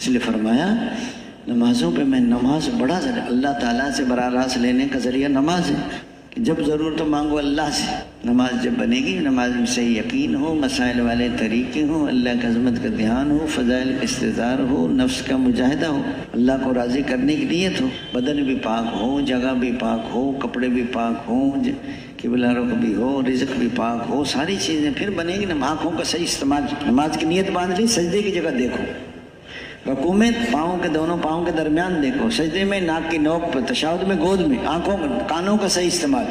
اس لیے فرمایا نمازوں پہ میں نماز بڑا اللہ تعالیٰ سے براہ راست لینے کا ذریعہ نماز ہے کہ جب ضرورت تو مانگو اللہ سے. نماز جب بنے گی نماز میں صحیح یقین ہو، مسائل والے طریقے ہوں، اللہ کی عظمت کا دھیان ہو، فضائل کا استظہار ہو، نفس کا مجاہدہ ہو، اللہ کو راضی کرنے کی نیت ہو، بدن بھی پاک ہو، جگہ بھی پاک ہو، کپڑے بھی پاک ہوں، قبلہ رخ بھی ہو، رزق بھی پاک ہو، ساری چیزیں پھر بنے گی. آنکھوں کا صحیح استعمال. نماز کی نیت باندھ لی، سجدے کی جگہ دیکھو، رکوع میں پاؤں کے دونوں پاؤں کے درمیان دیکھو، سجدے میں ناک کی نوک پر، تشہد میں گود میں، آنکھوں کانوں کا صحیح استعمال.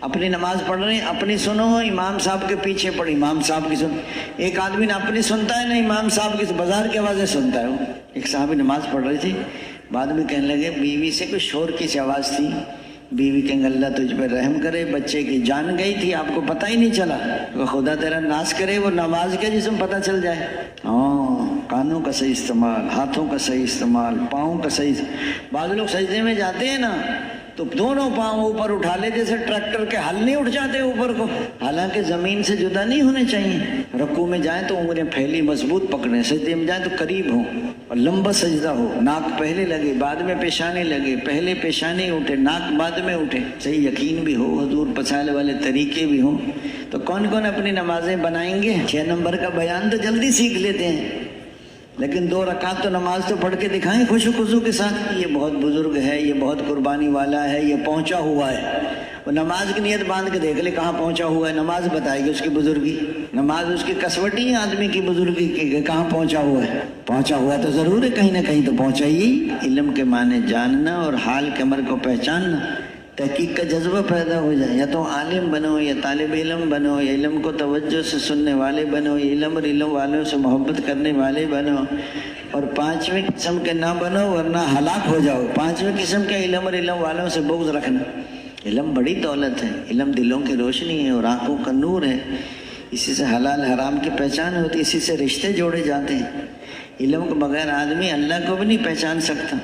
اپنی نماز پڑھ رہے ہیں اپنی سنو، امام صاحب کے پیچھے پڑھ امام صاحب کی سن. ایک آدمی نہ اپنی سنتا ہے نہ امام صاحب کی، بازار کی آوازیں سنتا ہے. وہ ایک صاحب نماز پڑھ رہی تھی، بعد میں کہنے لگے بیوی سے کوئی شور کی سی آواز تھی. بیوی کہیں گے اللہ تجھ پہ رحم کرے، بچے کی جان گئی تھی آپ کو پتہ ہی نہیں چلا. خدا تیرا ناش کرے وہ نماز کے جسم پتہ چل جائے. کانوں کا صحیح استعمال، ہاتھوں کا صحیح استعمال، پاؤں کا صحیح. بعض لوگ سجدے میں جاتے ہیں نا تو دونوں پاؤں اوپر اٹھا لے، جیسے ٹریکٹر کے ہل نہیں اٹھ جاتے اوپر کو، حالانکہ زمین سے جدا نہیں ہونے چاہیے. رکوع میں جائیں تو انگلیاں پھیلی مضبوط پکڑیں، سجدے میں جائیں تو قریب ہوں اور لمبا سجدہ ہو. ناک پہلے لگے بعد میں پیشانی لگے، پہلے پیشانی اٹھے ناک بعد میں اٹھے. صحیح یقین بھی ہو، حضور پسائل والے طریقے بھی ہوں. تو کون کون اپنی نمازیں بنائیں گے؟ 6 نمبر کا بیان تو جلدی سیکھ لیتے ہیں، لیکن 2 رکعت تو نماز تو پڑھ کے دکھائیں خوشو خضو کے ساتھ. یہ بہت بزرگ ہے، یہ بہت قربانی والا ہے، یہ پہنچا ہوا ہے. وہ نماز کی نیت باندھ کے دیکھ لے کہاں پہنچا ہوا ہے. نماز بتائے گی اس کی بزرگی. نماز اس کی کسوٹی ہے آدمی کی بزرگی کی کہ کہاں پہنچا ہوا ہے. پہنچا ہوا ہے تو ضرور ہے کہیں نہ کہیں تو پہنچا ہی. علم کے معنی جاننا اور حال کے امر کو پہچاننا، تحقیق کا جذبہ پیدا ہو جائے. یا تو عالم بنو یا طالب علم بنو، یا علم کو توجہ سے سننے والے بنو، یا علم اور علم والوں سے محبت کرنے والے بنو. اور 5ویں قسم کے نہ بنو ورنہ ہلاک ہو جاؤ. 5ویں قسم کے علم اور علم والوں سے بغض رکھنا. علم بڑی دولت ہے، علم دلوں کی روشنی ہے اور آنکھوں کا نور ہے. اسی سے حلال حرام کی پہچان ہوتی ہے، اسی سے رشتے جوڑے جاتے ہیں. علم کے بغیر آدمی اللہ کو بھی نہیں پہچان سکتا.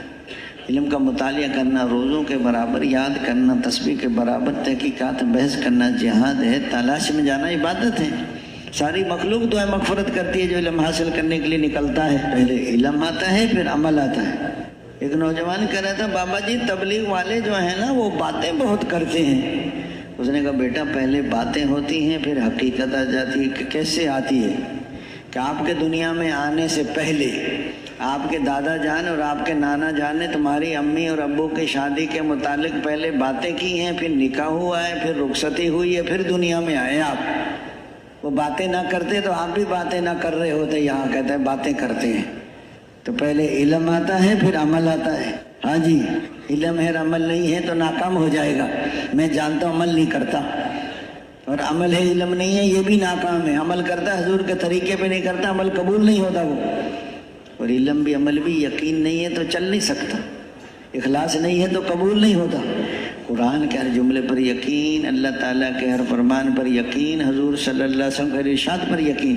علم کا مطالعہ کرنا روزوں کے برابر، یاد کرنا تسبیح کے برابر، تحقیقات بحث کرنا جہاد ہے، تلاش میں جانا عبادت ہے. ساری مخلوق دعائیں مغفرت کرتی ہے جو علم حاصل کرنے کے لیے نکلتا ہے. پہلے علم آتا ہے پھر عمل آتا ہے. ایک نوجوان کہہ رہا تھا بابا جی تبلیغ والے جو ہیں نا وہ باتیں بہت کرتے ہیں. اس نے کہا بیٹا پہلے باتیں ہوتی ہیں پھر حقیقت آ جاتی ہے. کہ کیسے آتی ہے؟ کہ آپ کے دنیا میں آنے سے پہلے آپ کے دادا جان اور آپ کے نانا جان نے تمہاری امی اور ابو کی شادی کے متعلق پہلے باتیں کی ہیں، پھر نکاح ہوا ہے، پھر رخصتی ہوئی ہے، پھر دنیا میں آئے آپ. وہ باتیں نہ کرتے تو آپ بھی باتیں نہ کر رہے ہوتے. یہاں کہتے ہیں باتیں کرتے ہیں. تو پہلے علم آتا ہے پھر عمل آتا ہے. ہاں جی، علم ہے عمل نہیں ہے تو ناکام ہو جائے گا. میں جانتا ہوں عمل نہیں کرتا، اور عمل ہے علم نہیں ہے یہ بھی ناکام ہے. عمل کرتا حضور کے طریقے پہ نہیں کرتا، عمل قبول نہیں ہوتا وہ. اور علم بھی عمل بھی یقین نہیں ہے تو چل نہیں سکتا. اخلاص نہیں ہے تو قبول نہیں ہوتا. قرآن کے ہر جملے پر یقین، اللہ تعالیٰ کے ہر فرمان پر یقین، حضور صلی اللہ علیہ وسلم کے ارشاد پر یقین.